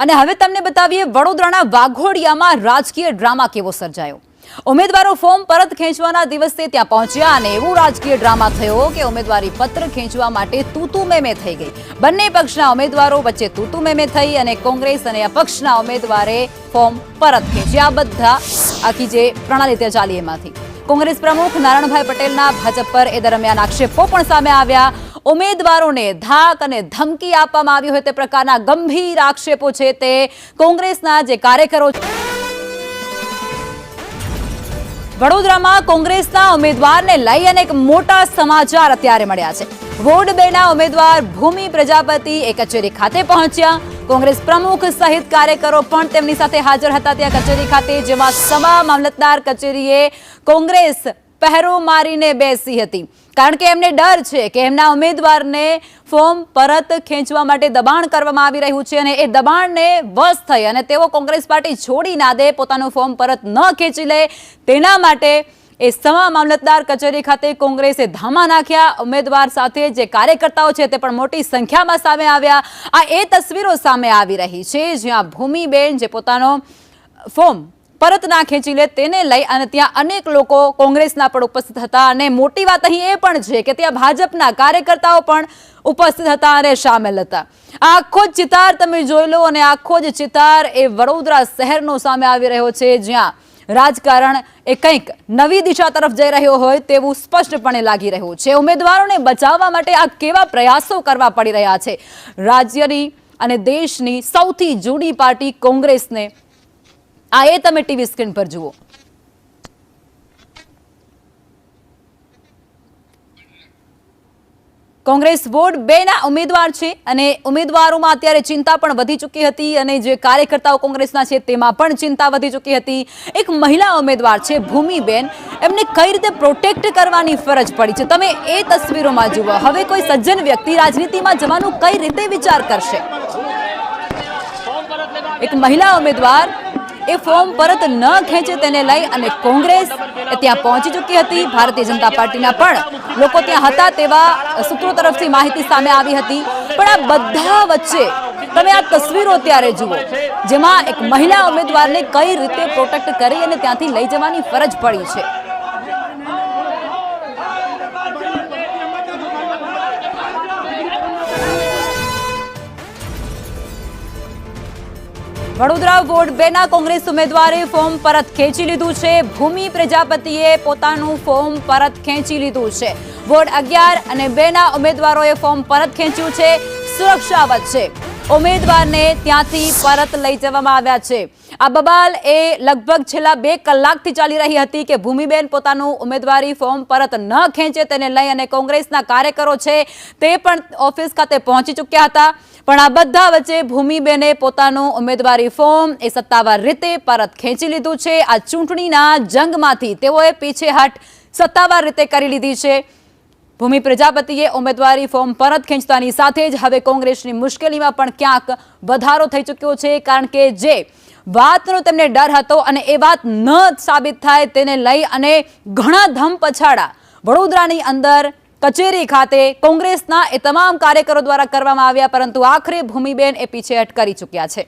અને હવે તમને બતાવીએ વડોદરાના વાઘોડિયામાં રાજકીય ડ્રામા કેવો સર્જાયો। ઉમેદવારો ફોર્મ પરત ખેંચવાના દિવસે ત્યાં પહોંચ્યા અને એવો રાજકીય ડ્રામા થયો કે ઉમેદવારી પત્ર ખેંચવા માટે તૂતુ મેમે થઈ ગઈ। બંને પક્ષના ઉમેદવારો વચ્ચે તૂતુ મેમે થઈ અને કોંગ્રેસ અને અપક્ષના ઉમેદવારે ફોર્મ પરત ખેંચ્યા। બધા આખી જે પ્રણાલી તે ચાલી એમાંથી કોંગ્રેસ પ્રમુખ નારાયણભાઈ પટેલના ભાજપ પર એ દરમિયાન આક્ષેપો પણ સામે આવ્યા। ઉમેદવારોને ધાક અને ધમકી આપવામાં આવી હોય તે પ્રકારના ગંભીર આક્ષેપો છે તે કોંગ્રેસના જે કાર્યકરો વડોદરામાં કોંગ્રેસના ઉમેદવારને લઈ અનેક મોટા સમાચાર અત્યારે મળ્યા છે। વોર્ડ 2 ના ઉમેદવાર ભૂમિ પ્રજાપતિ એ કચેરી ખાતે પહોંચ્યા। કોંગ્રેસ પ્રમુખ સહિત કાર્યકરો પણ તેમની સાથે હાજર હતા ત્યાં કચેરી ખાતે, જેમાં સભા મામલતદાર કચેરીએ કોંગ્રેસ પહેરો મારીને બેસી હતી, કારણ કે એમને ડર છે કે એમના ઉમેદવારને ફોર્મ પરત ખેંચવા માટે દબાણ કરવામાં આવી રહ્યું છે અને એ દબાણને વશ થઈ અને તેઓ કોંગ્રેસ પાર્ટી છોડી ના દે, પોતાનું ફોર્મ પરત ન ખેંચી લે, તેના માટે એ સભા મામલતદાર કચેરી ખાતે કોંગ્રેસે ધામા નાખ્યા। ઉમેદવાર સાથે જે કાર્યકર્તાઓ છે તે પણ મોટી સંખ્યામાં સામે આવ્યા। આ એ તસવીરો સામે આવી રહી છે જ્યાં ભૂમિબેન જે પોતાનો ફોર્મ પરત ના ખેંચી લે તેને લઈ અને ત્યાં અનેક લોકો કોંગ્રેસના પણ ઉપસ્થિત હતા અને મોટી વાત અહીં એ પણ છે કે ત્યાં ભાજપના કાર્યકર્તાઓ પણ ઉપસ્થિત હતા અને સામેલ હતા। આખો જ ચિતાર તમે જોઈ લો અને આખો જ ચિતાર એ વડોદરા શહેરનો સામે આવી રહ્યો છે જ્યાં રાજકારણ એ કંઈક નવી દિશા તરફ જઈ રહ્યો હોય તેવું સ્પષ્ટપણે લાગી રહ્યું છે। ઉમેદવારોને બચાવવા માટે આ કેવા પ્રયાસો કરવા પડી રહ્યા છે। રાજ્યની અને દેશની સૌથી જૂની પાર્ટી કોંગ્રેસને આ એ તમે ટીવી સ્ક્રીન પર જુઓ। કોંગ્રેસ વોર્ડ 2 ના ઉમેદવાર છે અને ઉમેદવારોમાં અત્યારે ચિંતા પણ વધી ચૂકી હતી અને જે કાર્યકર્તાઓ કોંગ્રેસના છે તેમાં પણ ચિંતા વધી ચૂકી હતી। એક મહિલા ઉમેદવાર છે ભૂમિબેન, એમને કઈ રીતે પ્રોટેક્ટ કરવાની ફરજ પડી છે તમે એ તસવીરોમાં જુઓ। હવે કોઈ સજ્જન વ્યક્તિ રાજનીતિમાં જવાનું કઈ રીતે વિચાર કરશે? એક મહિલા ઉમેદવાર એ ફોર્મ પરત ન ખેંચે તેને લઈ અને કોંગ્રેસ ત્યાં પહોંચી ચૂકી હતી। ભારતીય જનતા પાર્ટીના પણ લોકો ત્યાં હતા તેવા સૂત્રો તરફથી માહિતી સામે આવી હતી। પણ આ બધા વચ્ચે તમે આ તસવીરો ત્યારે જુઓ જેમાં એક મહિલા ઉમેદવારને કઈ રીતે પ્રોટેક્ટ કરી અને ત્યાંથી લઈ જવાની ફરજ પડી છે। વડોદરા વોર્ડ 2 ના કોંગ્રેસ ઉમેદવારે ફોર્મ પરત ખેંચી લીધું છે। ભૂમિ પ્રજાપતિએ પોતાનું ફોર્મ પરત ખેંચી લીધું છે। વોર્ડ 11 અને 2 ના ઉમેદવારોએ ફોર્મ પરત ખેંચ્યું છે। સુરક્ષા વચ્ચે ઉમેદવારને ત્યાંથી પરત લઈ જવામાં આવ્યા છે। આ બબાલ એ લગભગ છેલ્લા 2 કલાકથી ચાલી રહી હતી કે ભૂમિબેન પોતાનું ઉમેદવારી ફોર્મ પરત ન ખેંચે તેને લઈ અને કોંગ્રેસના કાર્યકરો છે તે પણ ઓફિસ ખાતે પહોંચી ચૂક્યા હતા। પણ આ બધા વચ્ચે ભૂમિબેને પોતાનું ઉમેદવારી ફોર્મ એ સત્તાવાર રીતે પરત ખેંચી લીધું છે। આ ચૂંટણીના જંગમાંથી તેઓએ પીછેહટ સત્તાવાર રીતે કરી લીધી છે। ભૂમિ પ્રજાપતિએ ઉમેદવારી ફોર્મ પરત ખેંચતાની સાથે જ હવે કોંગ્રેસની મુશ્કેલીમાં પણ ક્યાંક વધારો થઈ ચૂક્યો છે, કારણ કે જે વાતનો તેમને ડર હતો અને એ વાત ન સાબિત થાય તેને લઈ અને ઘણા ધમપછાડા વડોદરાની અંદર કચેરી ખાતે કોંગ્રેસના એ તમામ કાર્યકરો દ્વારા કરવામાં આવ્યા, પરંતુ આખરે ભૂમિબેન એ પીછેહટ કરી ચૂક્યા છે।